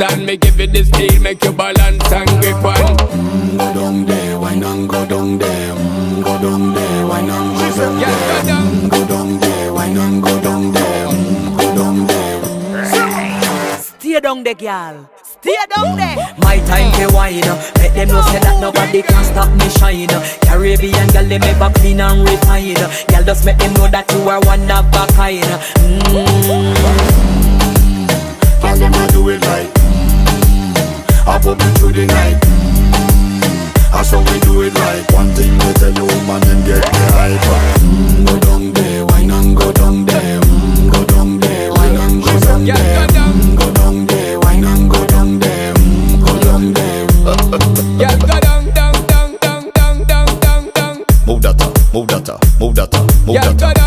and me give it the steel, make you balance and grip on. Go down there, why not go down there? Go down there, why not go down there? Go down there, why not go down there? Go down there. Stay down there, girl. Stay down there. My time to wine. Let them know say that nobody can stop me shine. Caribbean girl, they make up clean and refine. Girl, just make them know that you are one of a kind. Girl, them a do it right. I pop it through the night. That's how we do it right. One thing we tell you, man, and get the hype. Go down there, why not go down there? Go down there, why not go down there? Go down there, why not go down there? Go down there. Yeah, go down, down, down, down, down, down, down, down. Move that up, move that up, move that up, move Yeah, that go up.